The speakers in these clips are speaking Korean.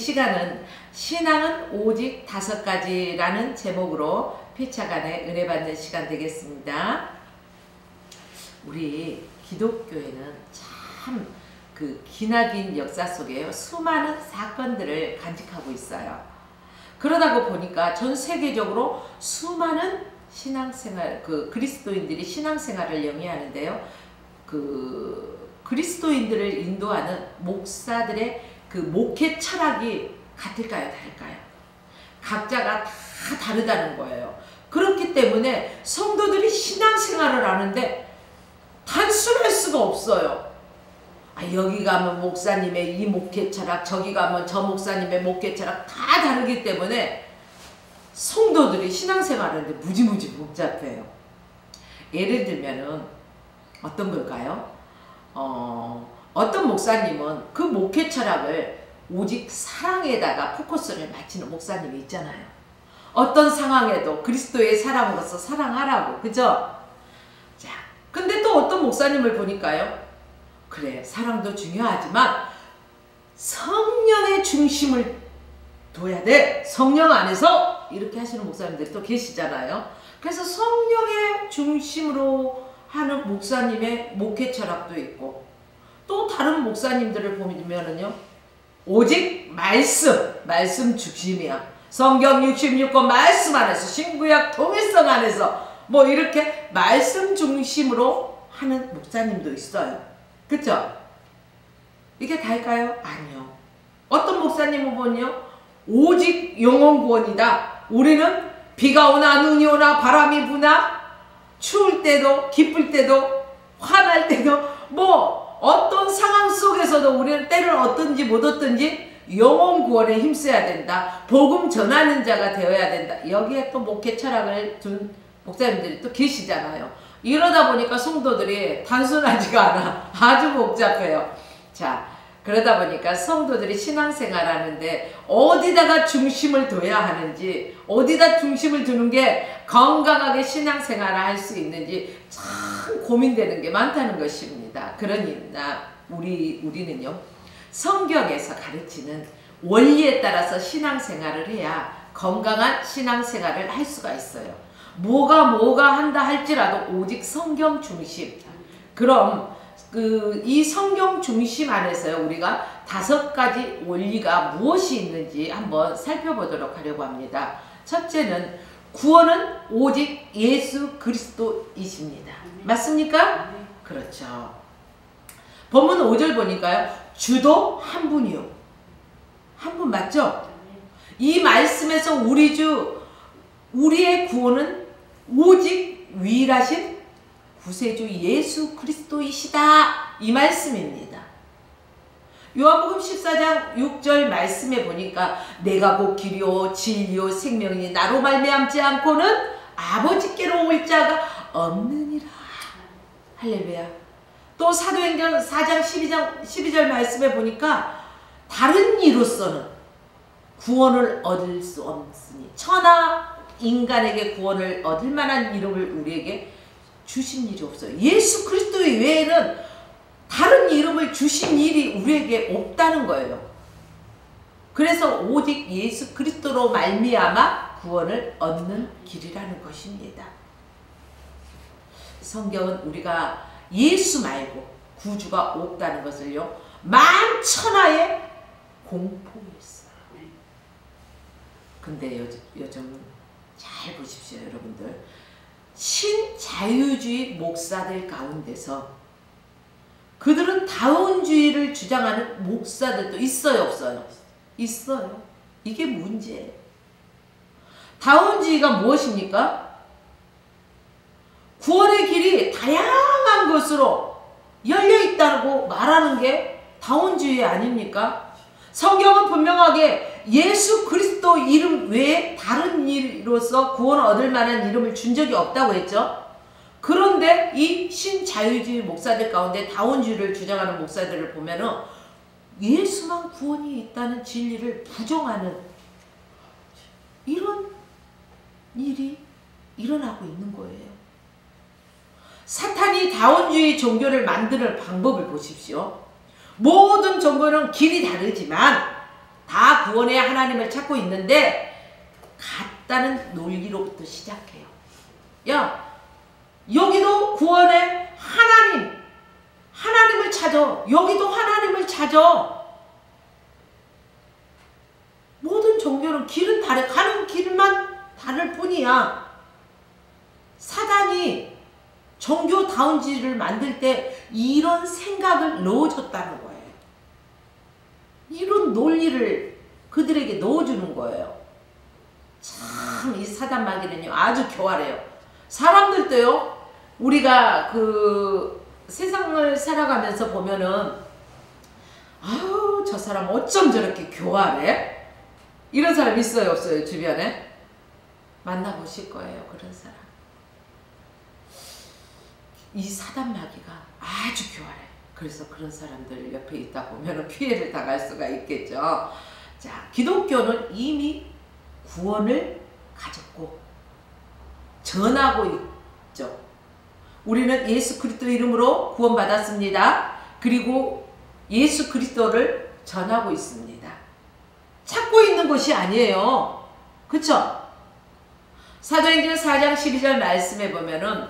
시간은 신앙은 오직 5가지라는 제목으로 피차간의 은혜 받는 시간 되겠습니다. 우리 기독교에는 참 그 기나긴 역사 속에 수많은 사건들을 간직하고 있어요. 그러다 보니까 전 세계적으로 수많은 신앙생활, 그리스도인들이 신앙생활을 영위하는데요. 그리스도인들을 인도하는 목사들의 그 목회 철학이 같을까요? 다를까요? 각자가 다 다르다는 거예요. 그렇기 때문에 성도들이 신앙생활을 하는데 단순할 수가 없어요. 여기 가면 목사님의 이 목회 철학, 저기 가면 저 목사님의 목회 철학 다 다르기 때문에 성도들이 신앙생활하는데 무지무지 복잡해요. 예를 들면은 어떤 걸까요? 어떤 목사님은 그 목회 철학을 오직 사랑에다가 포커스를 맞추는 목사님이 있잖아요. 어떤 상황에도 그리스도의 사람으로서 사랑하라고, 그죠? 자, 근데 또 어떤 목사님을 보니까요. 그래, 사랑도 중요하지만 성령의 중심을 둬야 돼. 성령 안에서 이렇게 하시는 목사님들이 또 계시잖아요. 그래서 성령의 중심으로 하는 목사님의 목회 철학도 있고, 또 다른 목사님들을 보면은요, 오직 말씀 중심이야. 성경 66권 말씀 안에서, 신구약 통일성 안에서 뭐 이렇게 말씀 중심으로 하는 목사님도 있어요. 그쵸? 이게 다일까요? 아니요. 어떤 목사님은 보면요, 오직 영혼 구원이다. 우리는 비가 오나 눈이 오나 바람이 부나 추울 때도 기쁠 때도 화날 때도 뭐 어떤 상황 속에서도 우리는 때를 얻든지 못 얻든지 영혼 구원에 힘써야 된다. 복음 전하는 자가 되어야 된다. 여기에 또 목회 철학을 둔 목사님들이 또 계시잖아요. 이러다 보니까 성도들이 단순하지가 않아. 아주 복잡해요. 자, 그러다 보니까 성도들이 신앙생활 하는데 어디다가 중심을 둬야 하는지, 어디다 중심을 두는 게 건강하게 신앙생활을 할 수 있는지 참 고민되는 게 많다는 것입니다. 그러니까 우리는요, 성경에서 가르치는 원리에 따라서 신앙생활을 해야 건강한 신앙생활을 할 수가 있어요. 뭐가 한다 할지라도 오직 성경 중심. 그럼 이 성경 중심 안에서요, 우리가 5가지 원리가 무엇이 있는지 한번 살펴보도록 하려고 합니다. 첫째는 구원은 오직 예수 그리스도이십니다. 맞습니까? 그렇죠. 본문 5절 보니까요, 주도 한 분이요. 한 분 맞죠? 이 말씀에서 우리의 구원은 오직 유일하신 구세주 예수 그리스도이시다, 이 말씀입니다. 요한복음 14장 6절 말씀에 보니까 내가 곧 길이요 진리요 생명이니 나로 말미암지 않고는 아버지께로 올 자가 없느니라. 할렐루야. 또 사도행전 4장 12절 말씀에 보니까 다른 이로서는 구원을 얻을 수 없으니 천하 인간에게 구원을 얻을 만한 이름을 우리에게 주신 일이 없어요. 예수 그리스도 외에는 다른 이름을 주신 일이 우리에게 없다는 거예요. 그래서 오직 예수 그리스도로 말미암아 구원을 얻는 길이라는 것입니다. 성경은 우리가 예수 말고 구주가 없다는 것을요, 만천하에 공포했어요. 근데 요즘 잘 보십시오, 여러분들. 신자유주의 목사들 가운데서 그들은 다운주의를 주장하는 목사들도 있어요, 없어요? 있어요. 이게 문제예요. 다운주의가 무엇입니까? 구원의 길이 다양한 것으로 열려있다고 말하는 게 다운주의 아닙니까? 성경은 분명하게 예수 그리스도 이름 외에 다른 이로서 구원을 얻을 만한 이름을 준 적이 없다고 했죠. 그런데 이 신자유주의 목사들 가운데 다운주의를 주장하는 목사들을 보면은 예수만 구원이 있다는 진리를 부정하는 이런 일이 일어나고 있는 거예요. 사탄이 다운주의 종교를 만드는 방법을 보십시오. 모든 종교는 길이 다르지만 다 구원의 하나님을 찾고 있는데 같다는 논리로부터 시작해요. 야, 여기도 구원의 하나님을 찾아. 여기도 하나님을 찾아. 모든 종교는 길은 다르, 가는 길만 다를 뿐이야. 사단이 종교다운지를 만들 때 이런 생각을 넣어줬다는 거예요. 이런 논리를 그들에게 넣어주는 거예요. 참 이 사단 마귀는요 아주 교활해요. 사람들도요, 우리가 그 세상을 살아가면서 보면은 아우 저 사람 어쩜 저렇게 교활해? 이런 사람 있어요 없어요? 주변에? 만나보실 거예요 그런 사람. 이 사단 마귀가 아주 교활해. 그래서 그런 사람들 옆에 있다 보면 피해를 당할 수가 있겠죠. 자, 기독교는 이미 구원을 가졌고 전하고 있죠. 우리는 예수 그리스도 이름으로 구원받았습니다. 그리고 예수 그리스도를 전하고 있습니다. 찾고 있는 것이 아니에요. 그쵸? 사도행전 4장 12절 말씀에 보면은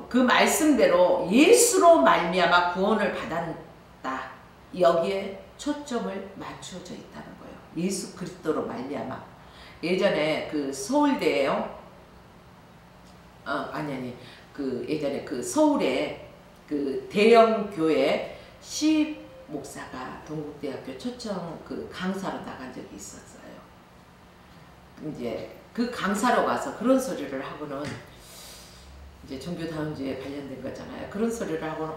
그 말씀대로 예수로 말미암아 구원을 받았다. 여기에 초점을 맞추어져 있다는 거예요. 예수 그리스도로 말미암아. 예전에 그 서울대에요. 그 예전에 그 서울에 그 대형 교회 시 목사가 동국대학교 초청 그 강사로 나간 적이 있었어요. 이제 그 강사로 가서 그런 소리를 하고는 이제 종교다운주의에 관련된 거잖아요. 그런 소리를 하고는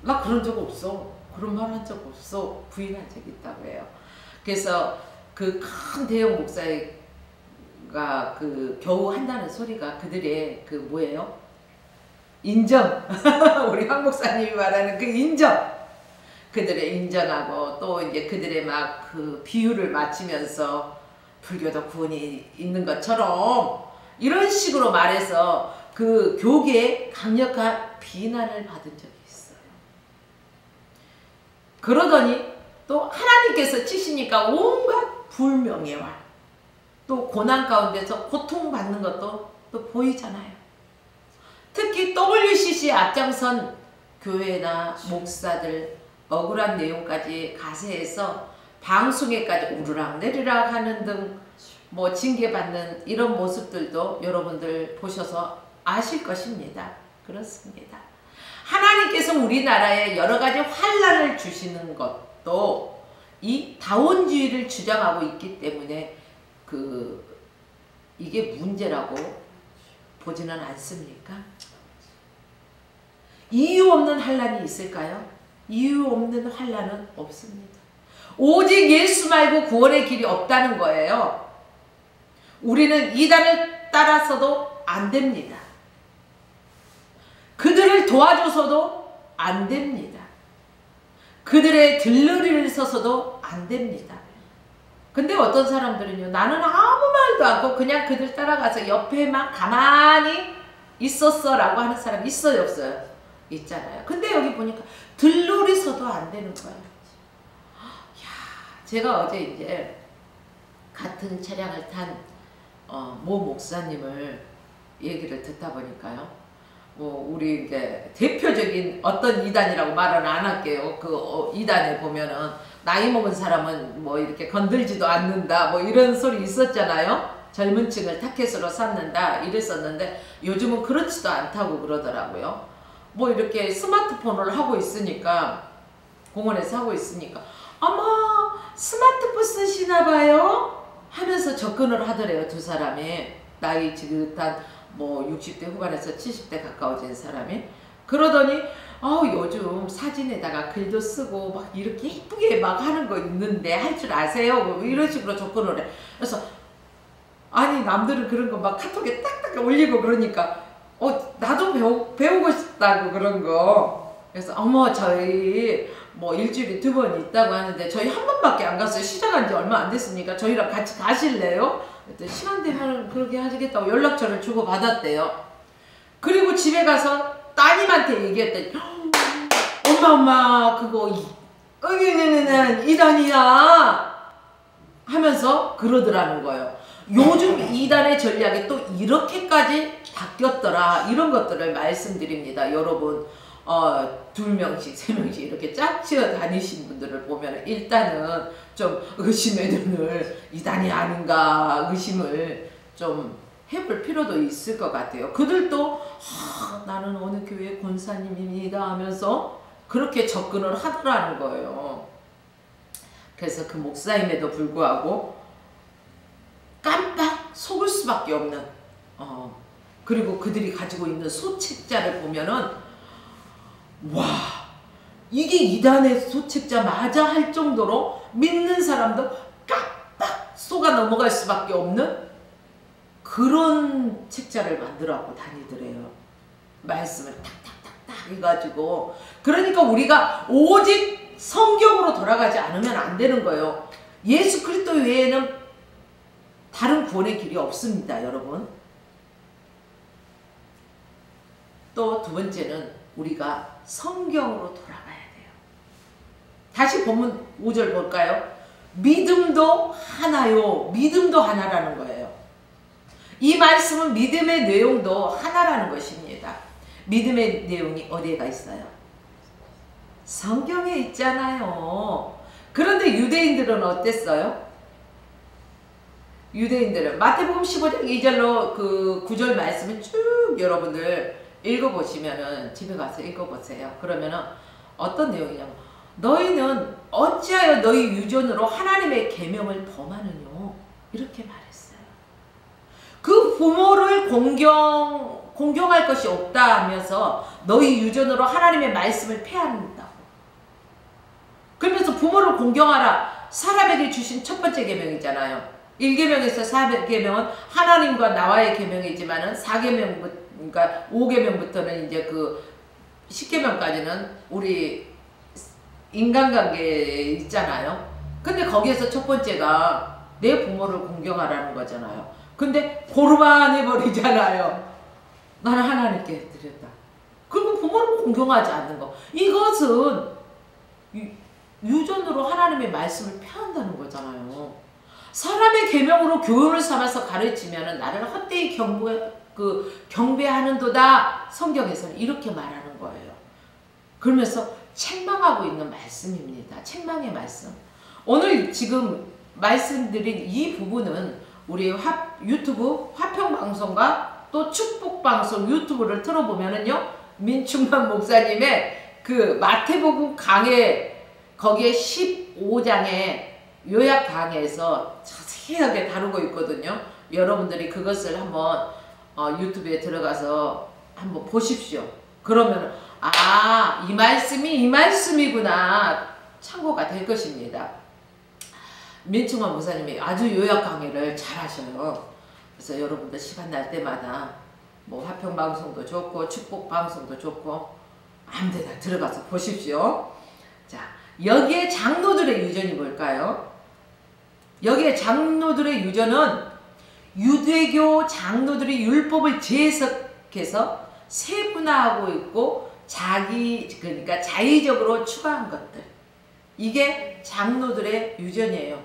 나 그런 적 없어. 그런 말 한 적 없어. 부인한 적이 있다고 해요. 그래서 그 큰 대형 목사가 그 겨우 한다는 소리가 그들의 그 뭐예요? 인정. 우리 황 목사님이 말하는 그 인정. 그들의 인정하고 또 이제 그들의 막 그 비유를 맞추면서 불교도 구원이 있는 것처럼 이런 식으로 말해서 그 교계에 강력한 비난을 받은 적이 있어요. 그러더니 또 하나님께서 치시니까 온갖 불명예와 또 고난 가운데서 고통받는 것도 또 보이잖아요. 특히 WCC 앞장선 교회나 목사들 억울한 내용까지 가세해서 방송에까지 우르락내리락 하는 등 뭐 징계받는 이런 모습들도 여러분들 보셔서 아실 것입니다. 그렇습니다. 하나님께서 우리나라에 여러 가지 환난을 주시는 것도 이 다원주의를 주장하고 있기 때문에 이게 문제라고 보지는 않습니까? 이유 없는 환난이 있을까요? 이유 없는 환난은 없습니다. 오직 예수 말고 구원의 길이 없다는 거예요. 우리는 이단을 따라서도 안 됩니다. 그들을 도와줘서도 안 됩니다. 그들의 들러리를 서서도 안 됩니다. 근데 어떤 사람들은요, 나는 아무 말도 않고 그냥 그들 따라가서 옆에만 가만히 있었어 라고 하는 사람 있어요 없어요? 있잖아요. 근데 여기 보니까 들러리 서도 안 되는 거예요. 야, 제가 어제 이제 같은 차량을 탄 모 목사님을 얘기를 듣다 보니까요. 뭐 우리 이제 대표적인 어떤 이단이라고 말은 안 할게요. 그 이단에 보면은 나이 먹은 사람은 뭐 이렇게 건들지도 않는다 뭐 이런 소리 있었잖아요. 젊은 층을 타켓으로 삼는다 이랬었는데 요즘은 그렇지도 않다고 그러더라고요. 뭐 이렇게 스마트폰을 하고 있으니까 공원에서 하고 있으니까 어머 스마트폰 쓰시나 봐요 하면서 접근을 하더래요. 두 사람이 나이 지긋한 뭐 60대 후반에서 70대 가까워진 사람이. 그러더니 요즘 사진에다가 글도 쓰고 막 이렇게 예쁘게 막 하는 거 있는데 할 줄 아세요? 뭐 이런 식으로 접근을 해. 그래서 아니 남들은 그런 거 막 카톡에 딱딱 올리고 그러니까 나도 배우고 싶다고 그런 거. 그래서 어머 저희 뭐 일주일에 2번 있다고 하는데 저희 한 번밖에 안 갔어요. 시작한 지 얼마 안 됐으니까 저희랑 같이 가실래요? 그랬더니 시간 되면 그렇게 하시겠다고 연락처를 주고 받았대요. 그리고 집에 가서 따님한테 얘기했더니 엄마 그거 이단이야 하면서 그러더라는 거예요. 요즘 이단의 전략이 또 이렇게까지 바뀌었더라. 이런 것들을 말씀드립니다. 여러분 2명씩 3명씩 이렇게 짝지어 다니신 분들을 보면 일단은 좀 의심의 눈을 이단이 아닌가 의심을 좀 해볼 필요도 있을 것 같아요. 그들도 나는 어느 교회 권사님입니다 하면서 그렇게 접근을 하더라는 거예요. 그래서 그 목사임에도 불구하고 깜빡 속을 수밖에 없는 그리고 그들이 가지고 있는 소책자를 보면은 와 이게 이단의 소책자 맞아 할 정도로 믿는 사람도 깜빡 속아 넘어갈 수밖에 없는 그런 책자를 만들어갖고 다니더래요. 말씀을 탁탁탁탁 해가지고. 그러니까 우리가 오직 성경으로 돌아가지 않으면 안 되는 거예요. 예수 그리스도 외에는 다른 구원의 길이 없습니다, 여러분. 또 두 번째는 우리가 성경으로 돌아가야 돼요. 다시 본문 5절 볼까요? 믿음도 하나요. 믿음도 하나라는 거예요. 이 말씀은 믿음의 내용도 하나라는 것입니다. 믿음의 내용이 어디가 있어요? 성경에 있잖아요. 그런데 유대인들은 어땠어요? 유대인들은 마태복음 15장 2절로 그 9절 말씀을 쭉 여러분들 읽어보시면은 집에 가서 읽어보세요. 그러면은 어떤 내용이냐면 너희는 어찌하여 너희 유전으로 하나님의 계명을 범하느뇨 이렇게 말했어요. 그 부모를 공경할 것이 없다 하면서 너희 유전으로 하나님의 말씀을 폐한다고. 그러면서 부모를 공경하라. 사람에게 주신 첫 번째 계명이잖아요. 1계명에서 4계명은 하나님과 나와의 계명이지만은 4계명 그러니까 5계명부터는 이제 그 10계명까지는 우리 인간관계에 있잖아요. 근데 거기에서 첫 번째가 내 부모를 공경하라는 거잖아요. 근데 고르반 해버리잖아요. 나는 하나님께 드렸다. 그리고 부모를 공경하지 않는 거. 이것은 유전으로 하나님의 말씀을 폐한다는 거잖아요. 사람의 계명으로 교훈을 삼아서 가르치면 나를 헛되이 경배하는도다. 성경에서는 이렇게 말하는 거예요. 그러면서 책망하고 있는 말씀입니다. 책망의 말씀. 오늘 지금 말씀드린 이 부분은 우리 유튜브 화평방송과 또 축복방송 유튜브를 틀어보면은요, 민충만 목사님의 그 마태복음 강해, 거기에 15장의 요약 강해에서 자세하게 다루고 있거든요. 여러분들이 그것을 한번 유튜브에 들어가서 한번 보십시오. 그러면 이 말씀이 이 말씀이구나 참고가 될 것입니다. 민충만 목사님이 아주 요약 강의를 잘 하셔요. 그래서 여러분들 시간 날 때마다 뭐 화평방송도 좋고 축복방송도 좋고 아무데나 들어가서 보십시오. 자, 여기에 장로들의 유전이 뭘까요? 여기에 장로들의 유전은 유대교 장로들이 율법을 재해석해서 세분화하고 있고 그러니까 자의적으로 추가한 것들. 이게 장로들의 유전이에요.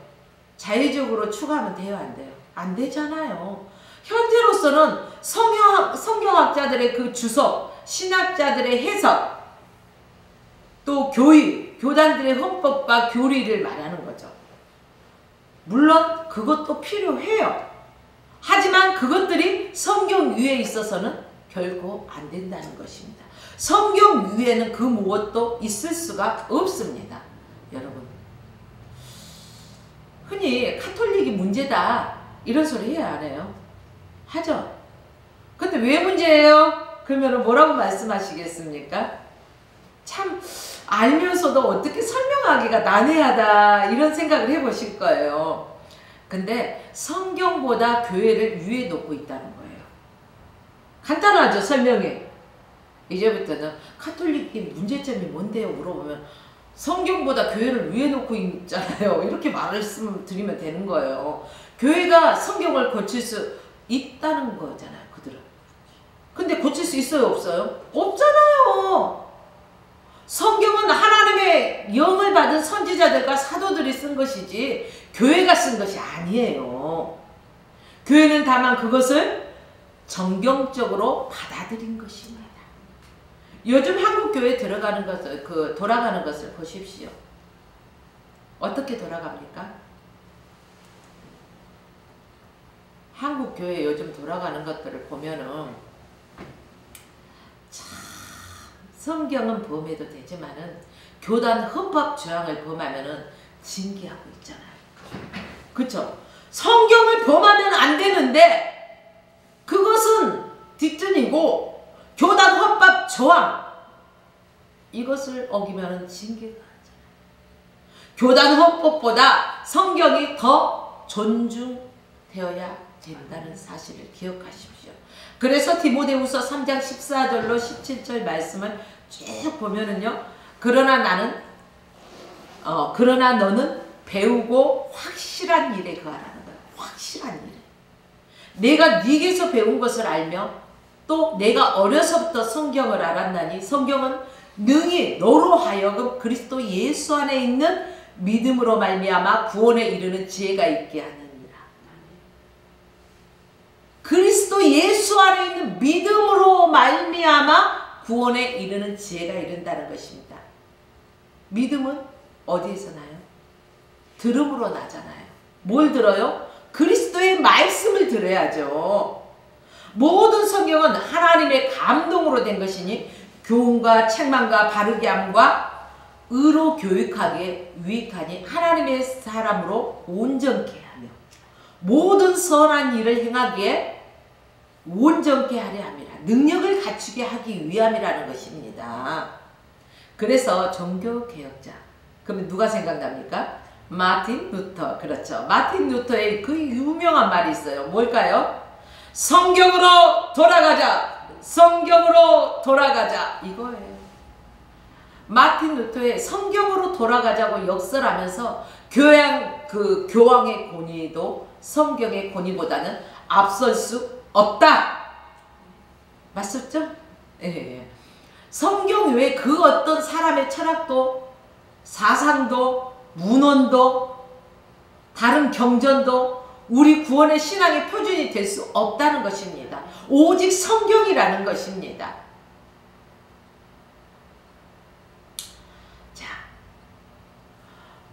자의적으로 추가하면 돼요, 안 돼요? 안 되잖아요. 현재로서는 성경학자들의 그 주석, 신학자들의 해석, 또 교단들의 헌법과 교리를 말하는 거죠. 물론 그것도 필요해요. 하지만 그것들이 성경 위에 있어서는 결코 안 된다는 것입니다. 성경 위에는 그 무엇도 있을 수가 없습니다. 여러분, 흔히 카톨릭이 문제다 이런 소리 해야 안 해요? 하죠. 근데 왜 문제예요? 그러면 뭐라고 말씀하시겠습니까? 참 알면서도 어떻게 설명하기가 난해하다 이런 생각을 해보실 거예요. 근데 성경보다 교회를 위에 놓고 있다는 거예요. 간단하죠, 설명이. 이제부터는 카톨릭이 문제점이 뭔데요? 물어보면 성경보다 교회를 위에 놓고 있잖아요. 이렇게 말씀드리면 되는 거예요. 교회가 성경을 고칠 수 있다는 거잖아요, 그들은. 근데 고칠 수 있어요, 없어요? 없잖아요. 성경은 하나님의 하나님의 영을 받은 선지자들과 사도들이 쓴 것이지 교회가 쓴 것이 아니에요. 교회는 다만 그것을 정경적으로 받아들인 것입니다. 요즘 한국 교회 들어가는 것을 돌아가는 것을 보십시오. 어떻게 돌아갑니까? 한국 교회 요즘 돌아가는 것들을 보면은 참 성경은 범해도 되지만은 교단 헌법 조항을 범하면은 징계하고 있잖아요. 그렇죠? 성경을 범하면 안 되는데 그것은 뒷전이고 교단 헌법 조항 이것을 어기면은 징계가 하잖아요. 교단 헌법보다 성경이 더 존중되어야 된다는 사실을 기억하십시오. 그래서 디모데후서 3장 14절로 17절 말씀을 쭉 보면은요. 그러나 너는 배우고 확실한 일에 거하라는 거예요. 확실한 일에. 내가 네게서 배운 것을 알며 또 내가 어려서부터 성경을 알았나니 성경은 능히 너로 하여금 그리스도 예수 안에 있는 믿음으로 말미암아 구원에 이르는 지혜가 있게 하느니라. 그리스도 예수 안에 있는 믿음으로 말미암아 구원에 이르는 지혜가 이른다는 것입니다. 믿음은 어디에서 나요? 들음으로 나잖아요. 뭘 들어요? 그리스도의 말씀을 들어야죠. 모든 성경은 하나님의 감동으로 된 것이니 교훈과 책망과 바르게 함과 의로 교육하기에 유익하니 하나님의 사람으로 온전케 하며 모든 선한 일을 행하기에 온전케 하려 함이라. 능력을 갖추게 하기 위함이라는 것입니다. 그래서 종교개혁자. 그러면 누가 생각납니까? 마틴 루터. 그렇죠. 마틴 루터의 그 유명한 말이 있어요. 뭘까요? 성경으로 돌아가자. 성경으로 돌아가자. 이거예요. 마틴 루터의 성경으로 돌아가자고 역설하면서 교황의 권위도 성경의 권위보다는 앞설 수 없다. 맞었죠? 예. 성경 외에 그 어떤 사람의 철학도 사상도 문헌도 다른 경전도 우리 구원의 신앙의 표준이 될 수 없다는 것입니다. 오직 성경이라는 것입니다. 자,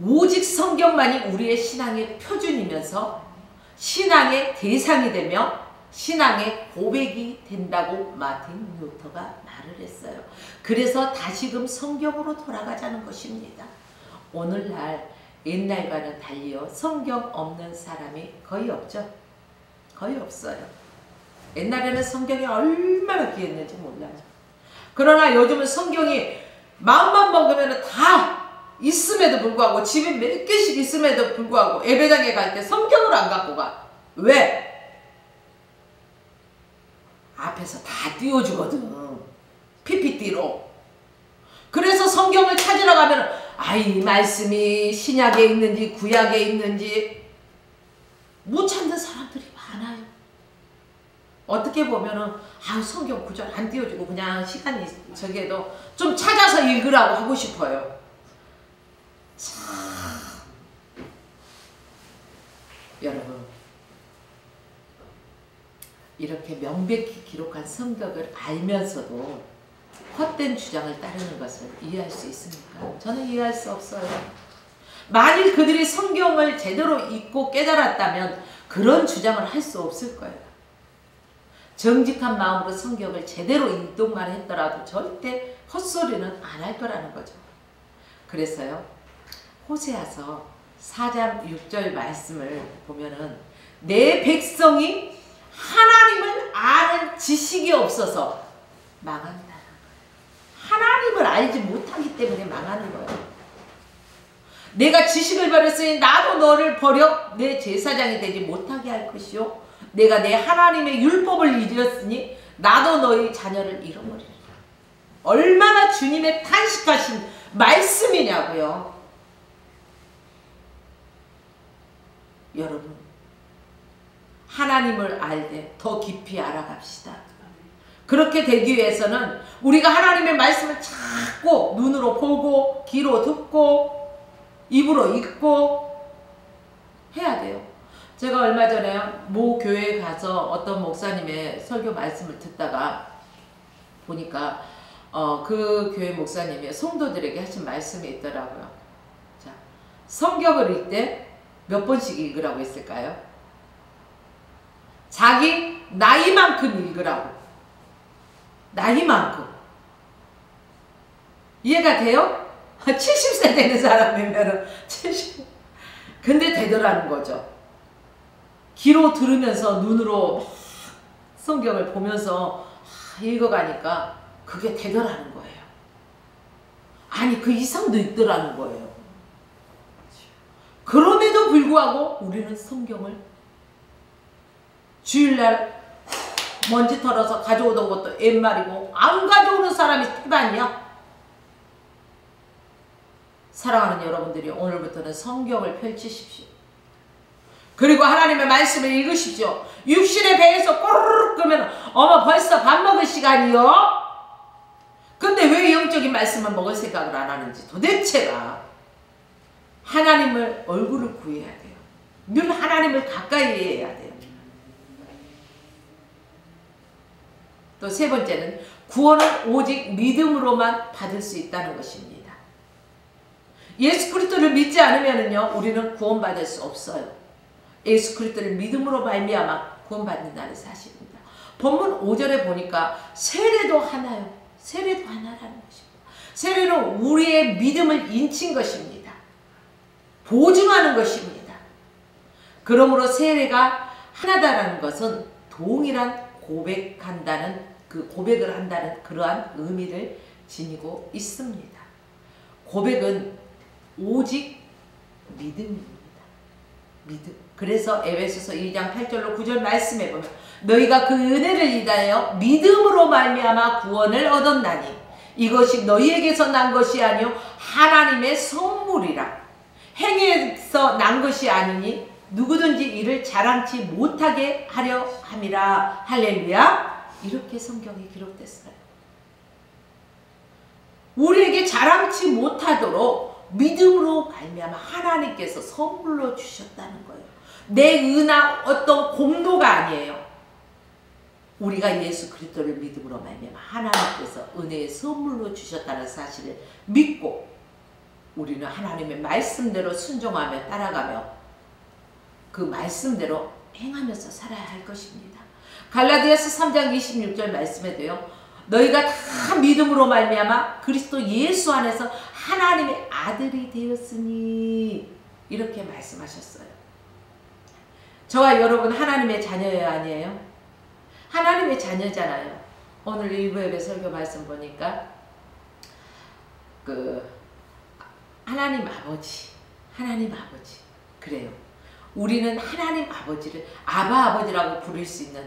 오직 성경만이 우리의 신앙의 표준이면서 신앙의 대상이 되며 신앙의 고백이 된다고 마틴 루터가 말을 했어요. 그래서 다시금 성경으로 돌아가자는 것입니다. 오늘날 옛날과는 달리요. 성경 없는 사람이 거의 없죠. 거의 없어요. 옛날에는 성경이 얼마나 귀했는지 몰라요. 그러나 요즘은 성경이 마음만 먹으면 다 있음에도 불구하고 집에 몇 개씩 있음에도 불구하고 예배당에 갈 때 성경을 안 갖고 가. 왜? 앞에서 다 띄워주거든. PPT로. 그래서 성경을 찾으러 가면 이 말씀이 신약에 있는지 구약에 있는지 못 찾는 사람들이 많아요. 어떻게 보면은 성경 구절 안 띄워주고 그냥 시간이 저기에도 좀 찾아서 읽으라고 하고 싶어요. 참 여러분 이렇게 명백히 기록한 성경을 알면서도 헛된 주장을 따르는 것을 이해할 수 있습니까? 저는 이해할 수 없어요. 만일 그들이 성경을 제대로 읽고 깨달았다면 그런 주장을 할 수 없을 거예요. 정직한 마음으로 성경을 제대로 읽동만 했더라도 절대 헛소리는 안 할 거라는 거죠. 그래서요. 호세아서 4장 6절 말씀을 보면은 내 백성이 하나님을 아는 지식이 없어서 망한다는 거예요. 하나님을 알지 못하기 때문에 망하는 거예요. 내가 지식을 버렸으니 나도 너를 버려 내 제사장이 되지 못하게 할 것이요. 내가 내 하나님의 율법을 잊었으니 나도 너희 자녀를 잃어버리리라. 얼마나 주님의 탄식하신 말씀이냐고요. 여러분 하나님을 알되 더 깊이 알아갑시다. 그렇게 되기 위해서는 우리가 하나님의 말씀을 자꾸 꼭 눈으로 보고 귀로 듣고 입으로 읽고 해야 돼요. 제가 얼마 전에 모 교회에 가서 어떤 목사님의 설교 말씀을 듣다가 보니까 그 교회 목사님이 성도들에게 하신 말씀이 있더라고요. 자, 성경을 읽을 때 몇 번씩 읽으라고 했을까요? 자기 나이만큼 읽으라고. 나이만큼. 이해가 돼요? 70세 되는 사람이면 70. 근데 되더라는 거죠. 귀로 들으면서 눈으로 막 성경을 보면서 읽어가니까 그게 되더라는 거예요. 아니 그 이상도 있더라는 거예요. 그럼에도 불구하고 우리는 성경을 주일날 먼지 털어서 가져오던 것도 옛말이고 안 가져오는 사람이 태반이야. 사랑하는 여러분들이 오늘부터는 성경을 펼치십시오. 그리고 하나님의 말씀을 읽으십시오. 육신의 배에서 꼬르륵 끄면 어머 벌써 밥 먹을 시간이요? 근데 왜 영적인 말씀을 먹을 생각을 안 하는지 도대체가 하나님을 얼굴을 구해야 돼요. 늘 하나님을 가까이 해야 돼요. 또 세 번째는 구원은 오직 믿음으로만 받을 수 있다는 것입니다. 예수 그리스도를 믿지 않으면요 우리는 구원받을 수 없어요. 예수 그리스도를 믿음으로 말미암아 구원받는다는 사실입니다. 본문 5절에 보니까 세례도 하나요. 세례도 하나라는 것입니다. 세례는 우리의 믿음을 인친 것입니다. 보증하는 것입니다. 그러므로 세례가 하나다라는 것은 동일한 고백한다는 그 고백을 한다는 그러한 의미를 지니고 있습니다. 고백은 오직 믿음입니다. 믿음. 그래서 에베소서 1장 8절로 9절 말씀해 보면 너희가 그 은혜를 인하여 믿음으로 말미암아 구원을 얻었나니 이것이 너희에게서 난 것이 아니요 하나님의 선물이라. 행위에서 난 것이 아니니 누구든지 이를 자랑치 못하게 하려 함이라. 할렐루야. 이렇게 성경에 기록됐어요. 우리에게 자랑치 못하도록 믿음으로 말미암아 하나님께서 선물로 주셨다는 거예요. 내 은하 어떤 공로가 아니에요. 우리가 예수 그리스도를 믿음으로 말미암아 하나님께서 은혜의 선물로 주셨다는 사실을 믿고 우리는 하나님의 말씀대로 순종하며 따라가며 그 말씀대로 행하면서 살아야 할 것입니다. 갈라디아서 3장 26절 말씀에도요. 너희가 다 믿음으로 말미암아 그리스도 예수 안에서 하나님의 아들이 되었으니 이렇게 말씀하셨어요. 저와 여러분 하나님의 자녀예요 아니에요? 하나님의 자녀잖아요. 오늘 일부 예배 설교 말씀 보니까 하나님 아버지 그래요. 우리는 하나님 아버지를 아바 아버지라고 부를 수 있는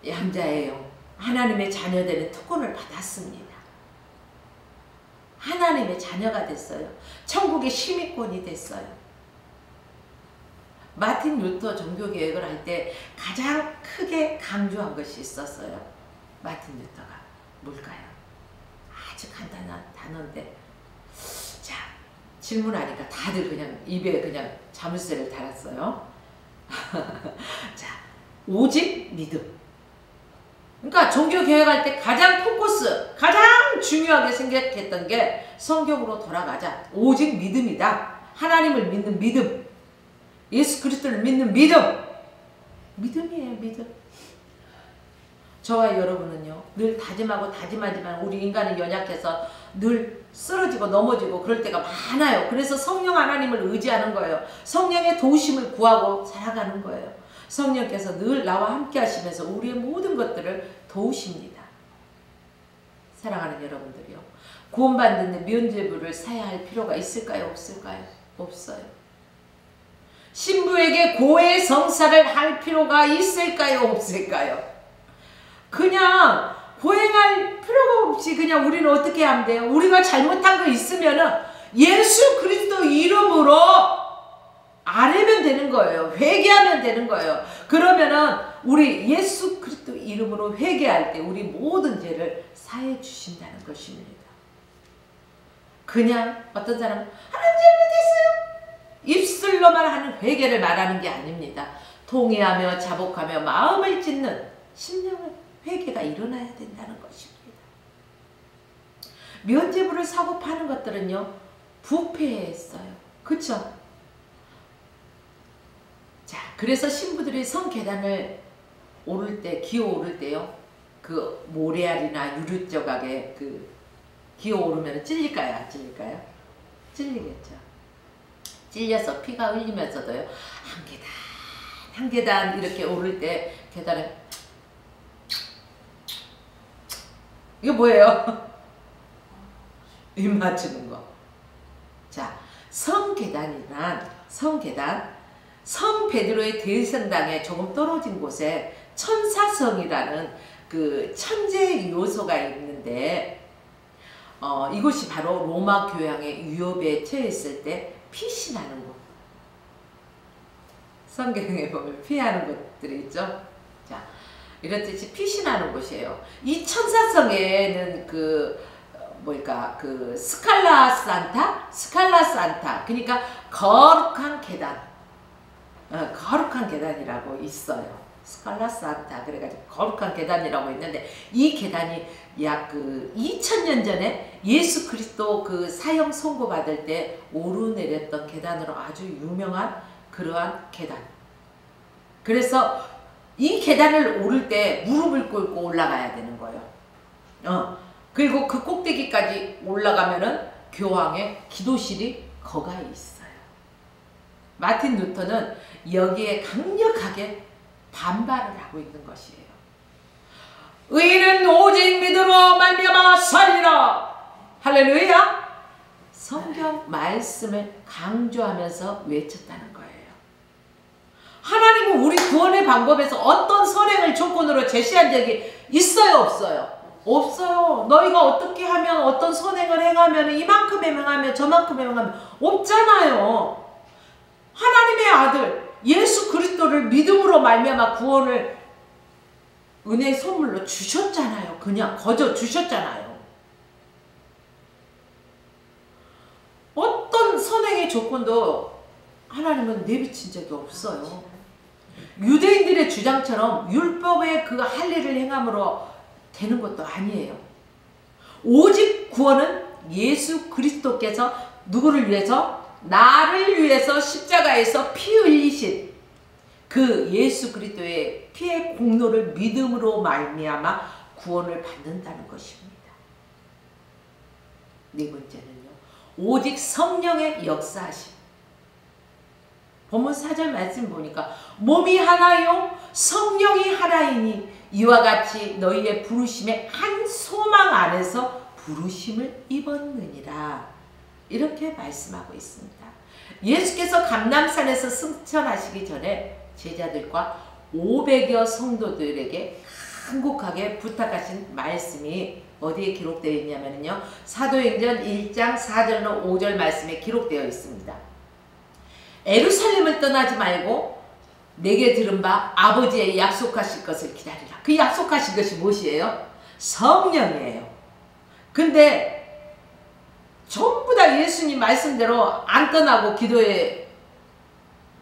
양자예요. 하나님의 자녀되는 특권을 받았습니다. 하나님의 자녀가 됐어요. 천국의 시민권이 됐어요. 마틴 루터 종교개혁을 할 때 가장 크게 강조한 것이 있었어요. 마틴 루터가 뭘까요? 아주 간단한 단어인데 자 질문하니까 다들 그냥 입에 그냥 자물쇠를 달았어요. 자 오직 믿음. 그러니까 종교개혁할 때 가장 포커스, 가장 중요하게 생각했던 게 성경으로 돌아가자. 오직 믿음이다. 하나님을 믿는 믿음. 예수 그리스도를 믿는 믿음. 믿음이에요, 믿음. 저와 여러분은요, 늘 다짐하고 다짐하지만 우리 인간은 연약해서 늘 쓰러지고 넘어지고 그럴 때가 많아요. 그래서 성령 하나님을 의지하는 거예요. 성령의 도우심을 구하고 살아가는 거예요. 성령께서 늘 나와 함께 하시면서 우리의 모든 것들을 도우십니다. 사랑하는 여러분들이요. 구원받는 면죄부를 사야 할 필요가 있을까요? 없을까요? 없어요. 신부에게 고해 성사를 할 필요가 있을까요? 없을까요? 그냥 고행할 필요가 없이 그냥 우리는 어떻게 하면 돼요? 우리가 잘못한 거 있으면은 예수 그리스도 이름으로 아뢰면 되는 거예요. 회개하면 되는 거예요. 그러면은 우리 예수 그리스도 이름으로 회개할 때 우리 모든 죄를 사해 주신다는 것입니다. 그냥 어떤 사람은 하나님 잘못했어요. 입술로만 하는 회개를 말하는 게 아닙니다. 통회하며 자복하며 마음을 찢는 심령의 회개가 일어나야 된다는 것입니다. 면죄부를 사고 파는 것들은요, 부패했어요. 그쵸? 자, 그래서 신부들이 성 계단을 오를 때, 기어 오를 때요, 그 모래알이나 유리 조각에 그 기어 오르면 찔릴까요? 안 찔릴까요? 찔리겠죠. 찔려서 피가 흘리면서도요, 한 계단, 한 계단 이렇게 오를 때 계단에 이거 뭐예요? 입 맞추는 거. 자, 성계단이란 성계단, 성 베드로의 대성당에 조금 떨어진 곳에 천사성이라는 그 천재 요소가 있는데, 이곳이 바로 로마 교황의 위협에 처했을 때 피신하는 곳. 성경에 보면 피하는 곳들이 있죠. 자, 이렇듯이 피신하는 곳이에요. 이 천사성에는 그 그 스칼라 산타, 그러니까 거룩한 계단, 거룩한 계단이라고 있어요. 스칼라 산타, 그래가지고 거룩한 계단이라고 있는데, 이 계단이 약 그 2000년 전에 예수 그리스도 그 사형 선고받을 때 오르내렸던 계단으로 아주 유명한 그러한 계단. 그래서 이 계단을 오를 때 무릎을 꿇고 올라가야 되는 거예요. 그리고 그 꼭대기까지 올라가면은 교황의 기도실이 거기에 있어요. 마틴 루터는 여기에 강력하게 반발을 하고 있는 것이에요. 의인은 오직 믿음으로 말미암아 살리라. 할렐루야. 성경 말씀을 강조하면서 외쳤다는 거예요. 하나님은 우리 구원의 방법에서 어떤 선행을 조건으로 제시한 적이 있어요, 없어요? 없어요. 너희가 어떻게 하면, 어떤 선행을 행하면 이만큼 행하면 저만큼 행하면 없잖아요. 하나님의 아들 예수 그리스도를 믿음으로 말미암아 구원을 은혜의 선물로 주셨잖아요. 그냥 거저 주셨잖아요. 어떤 선행의 조건도 하나님은 내비친 적이 없어요. 유대인들의 주장처럼 율법의 그 할례를 행함으로 되는 것도 아니에요. 오직 구원은 예수 그리스도께서 누구를 위해서? 나를 위해서 십자가에서 피 흘리신 그 예수 그리스도의 피의 공로를 믿음으로 말미암아 구원을 받는다는 것입니다. 네 번째는요, 오직 성령의 역사하심. 본문 4절 말씀 보니까 몸이 하나요 성령이 하나이니 이와 같이 너희의 부르심의 한 소망 안에서 부르심을 입었느니라. 이렇게 말씀하고 있습니다. 예수께서 감람산에서 승천하시기 전에 제자들과 500여 성도들에게 간곡하게 부탁하신 말씀이 어디에 기록되어 있냐면요, 사도행전 1장 4절로 5절 말씀에 기록되어 있습니다. 예루살렘을 떠나지 말고 내게 들은 바 아버지의 약속하실 것을 기다리라. 그 약속하신 것이 무엇이에요? 성령이에요. 근데 전부 다 예수님 말씀대로 안 떠나고 기도에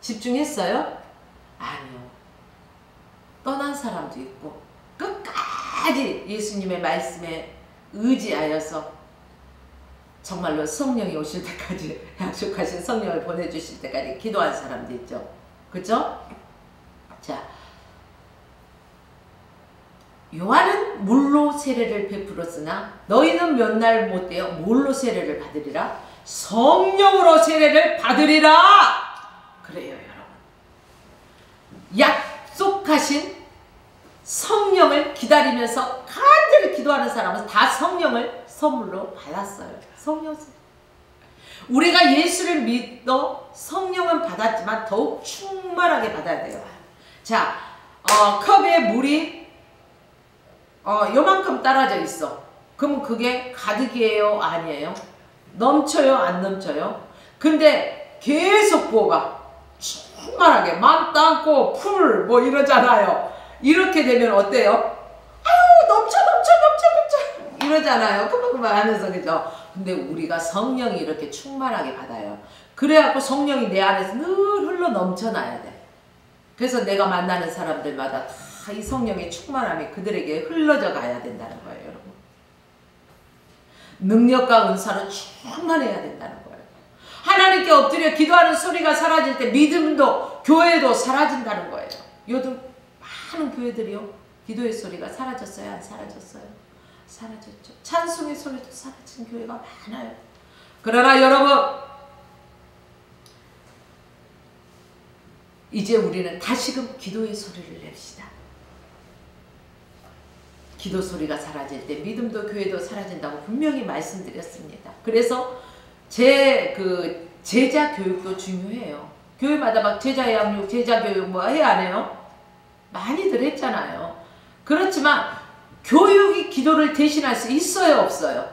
집중했어요? 아니요. 떠난 사람도 있고 끝까지 예수님의 말씀에 의지하여서 정말로 성령이 오실 때까지, 약속하신 성령을 보내주실 때까지 기도한 사람도 있죠. 그죠? 자, 요한은 물로 세례를 베풀었으나 너희는 몇 날 못되어 뭘로 세례를 받으리라? 성령으로 세례를 받으리라. 그래요, 여러분. 약속하신 성령을 기다리면서 간절히 기도하는 사람은 다 성령을 선물로 받았어요. 성령. 우리가 예수를 믿어 성령은 받았지만 더욱 충만하게 받아야 돼요. 자, 컵에 물이 요만큼 따라져 있어. 그러면 그게 가득이에요? 아니에요? 넘쳐요? 안 넘쳐요? 근데 계속 부어가 충만하게 맘 땅고 풀 뭐 이러잖아요. 이렇게 되면 어때요? 아유, 넘쳐. 그러잖아요. 그만 하면서 그죠? 근데 우리가 성령이 이렇게 충만하게 받아요. 그래갖고 성령이 내 안에서 늘 흘러 넘쳐나야 돼. 그래서 내가 만나는 사람들마다 다 이 성령의 충만함이 그들에게 흘러져 가야 된다는 거예요, 여러분. 능력과 은사로 충만해야 된다는 거예요. 하나님께 엎드려 기도하는 소리가 사라질 때 믿음도 교회도 사라진다는 거예요. 요즘 많은 교회들이요, 기도의 소리가 사라졌어요? 안 사라졌어요? 사라졌죠. 찬송의 소리도 사라진 교회가 많아요. 그러나 여러분, 이제 우리는 다시금 기도의 소리를 냅시다. 기도 소리가 사라질 때 믿음도 교회도 사라진다고 분명히 말씀드렸습니다. 그래서 제자 교육도 중요해요. 교회마다 막 제자 양육, 제자 교육 뭐 해야 안 해요? 많이들 했잖아요. 그렇지만 교육이 기도를 대신할 수 있어요, 없어요?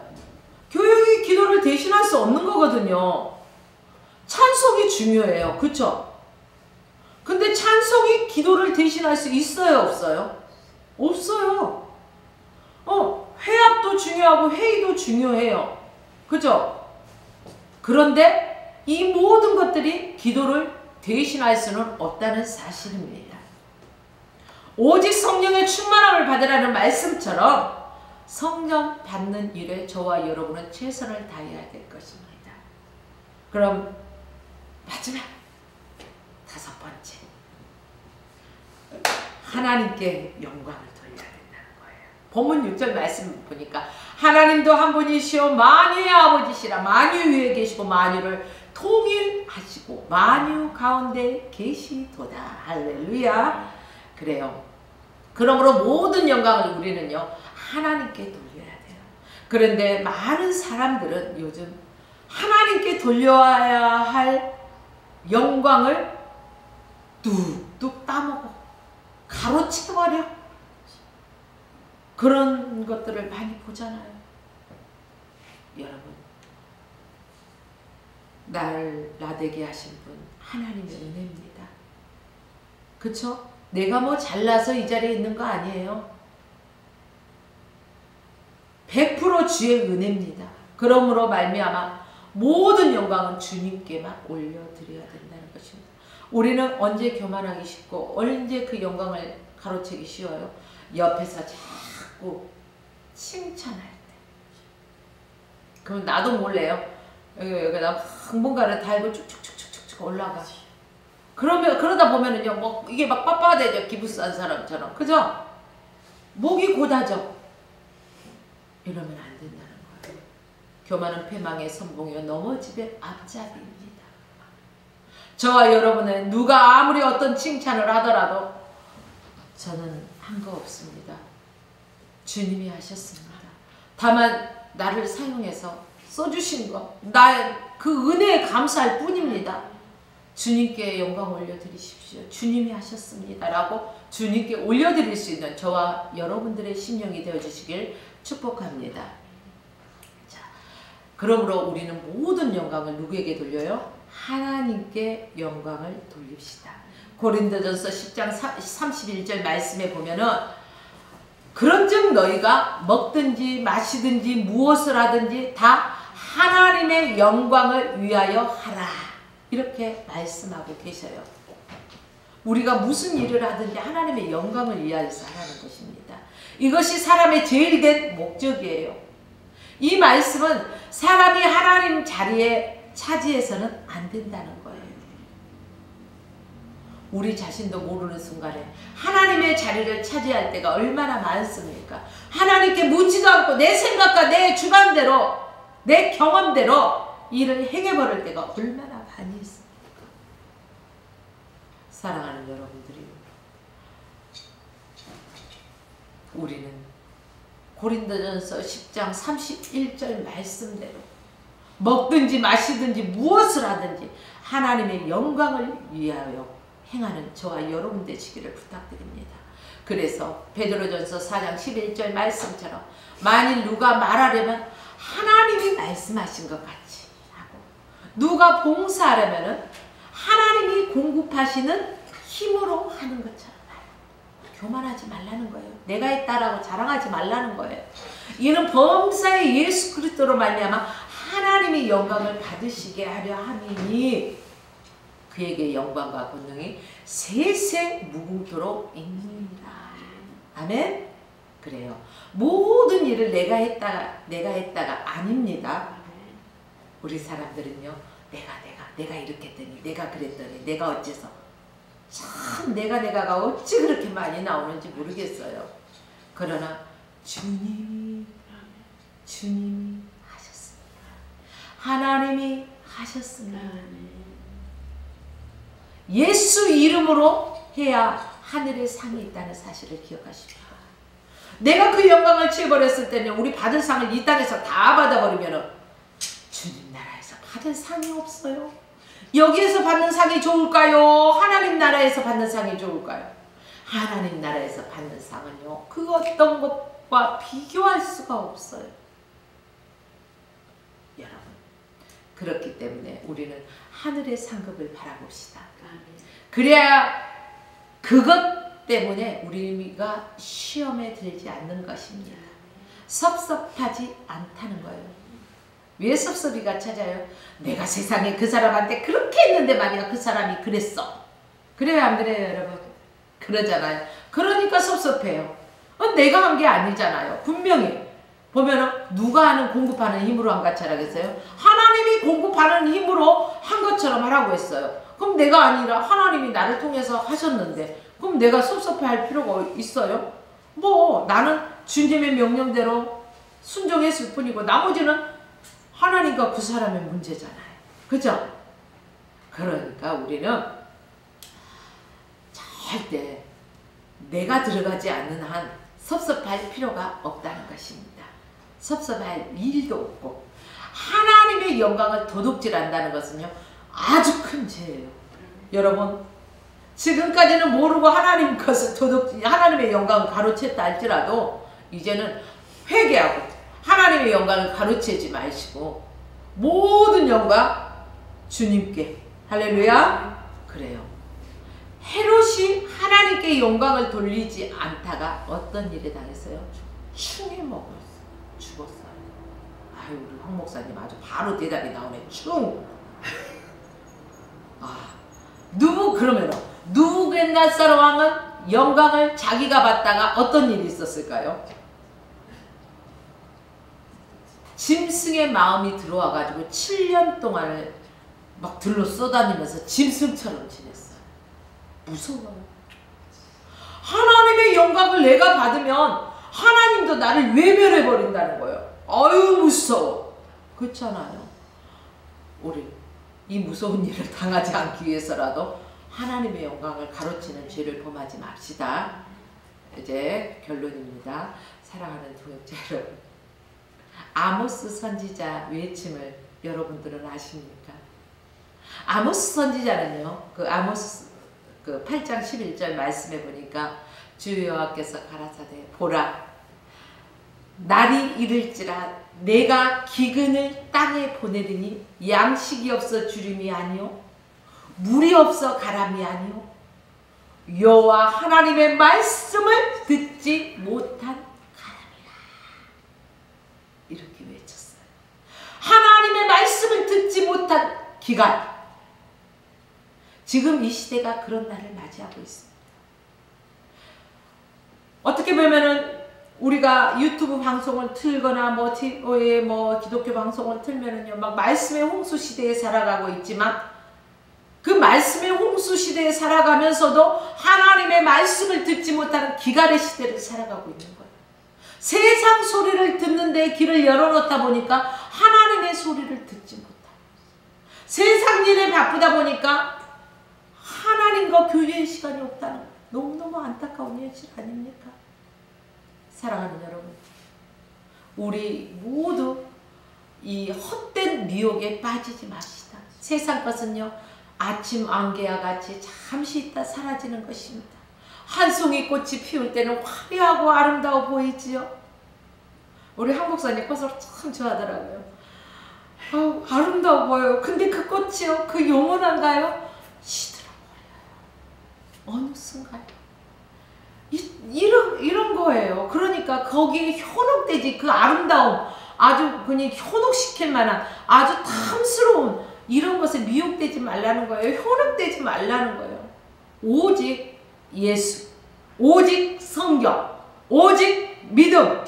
교육이 기도를 대신할 수 없는 거거든요. 찬송이 중요해요. 그쵸? 근데 찬송이 기도를 대신할 수 있어요, 없어요? 없어요. 회합도 중요하고 회의도 중요해요. 그죠? 그런데 이 모든 것들이 기도를 대신할 수는 없다는 사실입니다. 오직 성령의 충만함을 받으라는 말씀처럼 성령 받는 일에 저와 여러분은 최선을 다해야 될 것입니다. 그럼 마지막 5번째, 하나님께 영광을 돌려야 된다는 거예요. 본문 6절 말씀 보니까 하나님도 한 분이시오 만유의 아버지시라. 만유 위에 계시고 만유를 통일하시고 만유 가운데 계시도다. 할렐루야. 그래요. 그러므로 모든 영광을 우리는요 하나님께 돌려야 돼요. 그런데 많은 사람들은 요즘 하나님께 돌려야 할 영광을 뚝뚝 따먹어 가로채버려. 그런 것들을 많이 보잖아요. 여러분, 날 나되게 하신 분 하나님의 은혜입니다. 그쵸? 내가 뭐 잘나서 이 자리에 있는 거 아니에요. 100% 주의 은혜입니다. 그러므로 말미암아 모든 영광은 주님께만 올려드려야 된다는 것입니다. 우리는 언제 교만하기 쉽고 언제 그 영광을 가로채기 쉬워요? 옆에서 자꾸 칭찬할 때. 그럼 나도 몰래요. 여기다 뭔가를 달고 쭉쭉쭉쭉쭉 올라가. 그러다 보면은요, 뭐, 이게 막 빳빳해져. 기부스한 사람처럼. 그죠? 목이 고다져. 이러면 안 된다는 거예요. 교만은 패망의 선봉이요 넘어지의 앞잡이입니다. 저와 여러분은 누가 아무리 어떤 칭찬을 하더라도 저는 한 거 없습니다. 주님이 하셨습니다. 다만 나를 사용해서 써주신 거, 나의 그 은혜에 감사할 뿐입니다. 주님께 영광 올려드리십시오. 주님이 하셨습니다. 라고 주님께 올려드릴 수 있는 저와 여러분들의 심령이 되어주시길 축복합니다. 자, 그러므로 우리는 모든 영광을 누구에게 돌려요? 하나님께 영광을 돌립시다. 고린도전서 10장 31절 말씀에 보면은 그런즉 너희가 먹든지 마시든지 무엇을 하든지 다 하나님의 영광을 위하여 하라. 이렇게 말씀하고 계셔요. 우리가 무슨 일을 하든지 하나님의 영광을 위하여서 하라는 것입니다. 이것이 사람의 제일 된 목적이에요. 이 말씀은 사람이 하나님 자리에 차지해서는 안 된다는 거예요. 우리 자신도 모르는 순간에 하나님의 자리를 차지할 때가 얼마나 많습니까? 하나님께 묻지도 않고 내 생각과 내 주관대로 내 경험대로 일을 행해버릴 때가 얼마나 많이 있습니까? 사랑하는 여러분들이, 우리는 고린도전서 10장 31절 말씀대로 먹든지 마시든지 무엇을 하든지 하나님의 영광을 위하여 행하는 저와 여러분 되시기를 부탁드립니다. 그래서 베드로전서 4장 11절 말씀처럼 만일 누가 말하려면 하나님이 말씀하신 것 같이 하고, 누가 봉사하려면 하나님이 공급하시는 힘으로 하는 것처럼 하라. 교만하지 말라는 거예요. 내가 했다라고 자랑하지 말라는 거예요. 이는 범사의 예수 그리스도로 말미암아 하나님이 영광을 받으시게 하려 함이니 그에게 영광과 권능이 세세 무궁토록 있느니라. 아멘. 그래요. 모든 일을 내가 했다가 아닙니다. 우리 사람들은요, 내가 이렇게 했더니, 내가 그랬더니, 내가 어째서. 참 내가가 어찌 그렇게 많이 나오는지 모르겠어요. 그러나 주님이 하셨습니다. 하나님이 하셨습니다. 예수 이름으로 해야 하늘에 상이 있다는 사실을 기억하십시오. 내가 그 영광을 취해버렸을 때는 우리 받은 상을 이 땅에서 다 받아버리면 주님 나라에서 받을 상이 없어요. 여기에서 받는 상이 좋을까요? 하나님 나라에서 받는 상이 좋을까요? 하나님 나라에서 받는 상은요, 그 어떤 것과 비교할 수가 없어요. 여러분, 그렇기 때문에 우리는 하늘의 상급을 바라봅시다. 그래야 그것 때문에 우리가 시험에 들지 않는 것입니다. 섭섭하지 않다는 거예요. 왜 섭섭이가 찾아요? 내가 세상에 그 사람한테 그렇게 했는데 말이야, 그 사람이 그랬어. 그래요, 안 그래요, 여러분? 그러잖아요. 그러니까 섭섭해요. 내가 한 게 아니잖아요. 분명히 보면은 누가 하는 공급하는 힘으로 한 것처럼 했어요. 하나님이 공급하는 힘으로 한 것처럼 하라고 했어요. 그럼 내가 아니라 하나님이 나를 통해서 하셨는데 그럼 내가 섭섭해할 필요가 있어요? 뭐 나는 주님의 명령대로 순종했을 뿐이고 나머지는 하나님과 그 사람의 문제잖아요. 그죠? 그러니까 우리는 절대 내가 들어가지 않는 한 섭섭할 필요가 없다는 것입니다. 섭섭할 일도 없고 하나님의 영광을 도둑질한다는 것은요 아주 큰 죄예요. 여러분 지금까지는 모르고 하나님 것을 하나님의 영광을 가로챘다 할지라도 이제는 회개하고 하나님의 영광을 가로채지 마시고 모든 영광 주님께. 할렐루야. 그래요. 헤롯이 하나님께 영광을 돌리지 않다가 어떤 일에 당했어요? 충에 먹었어요. 죽었어요. 아유 우리 황 목사님 아주 바로 대답이 나오네. 충. 그러면 누부갓네살 왕은 영광을 자기가 받다가 어떤 일이 있었을까요? 짐승의 마음이 들어와가지고 7년 동안을 막 들로 쏘다니면서 짐승처럼 지냈어요. 무서워요. 하나님의 영광을 내가 받으면 하나님도 나를 외면해버린다는 거예요. 아유 무서워. 그렇잖아요. 우리 이 무서운 일을 당하지 않기 위해서라도 하나님의 영광을 가로치는 죄를 범하지 맙시다. 이제 결론입니다. 사랑하는 동역자 여러분, 아모스 선지자 외침을 여러분들은 아십니까? 아모스 선지자는요, 그 아모스 그 8장 11절 말씀해 보니까 주 여호와께서 가라사대 보라 날이 이를지라 내가 기근을 땅에 보내리니 양식이 없어 주림이 아니요 물이 없어 가람이 아니요 여호와 하나님의 말씀을 듣지 못한 가람이라. 이렇게 외쳤어요. 하나님의 말씀을 듣지 못한 기간. 지금 이 시대가 그런 날을 맞이하고 있습니다. 어떻게 보면은 우리가 유튜브 방송을 틀거나 뭐 TV에 뭐 기독교 방송을 틀면은요 막 말씀의 홍수 시대에 살아가고 있지만 그 말씀의 홍수 시대에 살아가면서도 하나님의 말씀을 듣지 못하는 기갈의 시대를 살아가고 있는 거예요. 세상 소리를 듣는 데 길을 열어놓다 보니까 하나님의 소리를 듣지 못하고 세상 일에 바쁘다 보니까 하나님과 교제의 시간이 없다는 거예요. 너무너무 안타까운 현실 아닙니까? 사랑하는 여러분, 우리 모두 이 헛된 미혹에 빠지지 맙시다. 세상 것은요 아침 안개와 같이 잠시 있다 사라지는 것입니다. 한 송이 꽃이 피울 때는 화려하고 아름다워 보이지요. 우리 황 목사님 꽃을 참 좋아하더라고요. 아름다워 보여요. 근데 그 꽃이요 그 영원한가요? 시들어버려요. 어느 순간 이 이런 거예요. 그러니까 거기에 현혹되지, 그 아름다움, 아주 그냥 현혹시킬 만한 아주 탐스러운 이런 것에 미혹되지 말라는 거예요. 현혹되지 말라는 거예요. 오직 예수, 오직 성경, 오직 믿음,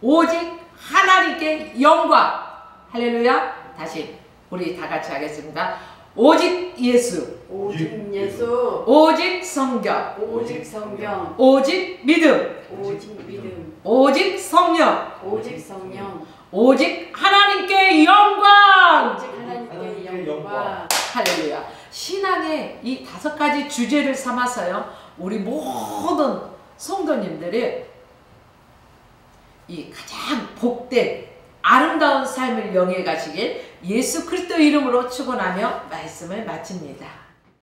오직 하나님께 영광. 할렐루야. 다시 우리 다 같이 하겠습니다. 오직 예수, 오직 예수, 오직 성경, 오직 성경, 오직 믿음, 오직 믿음, 오직 성령, 오직 성령, 오직 하나님께 영광. 오직 하나님께 영광. 할렐루야. 신앙의 이 5가지 주제를 삼아서요, 우리 모든 성도님들이 이 가장 복된 아름다운 삶을 영위해 가시길 예수 그리스도 이름으로 축원하며 말씀을 마칩니다.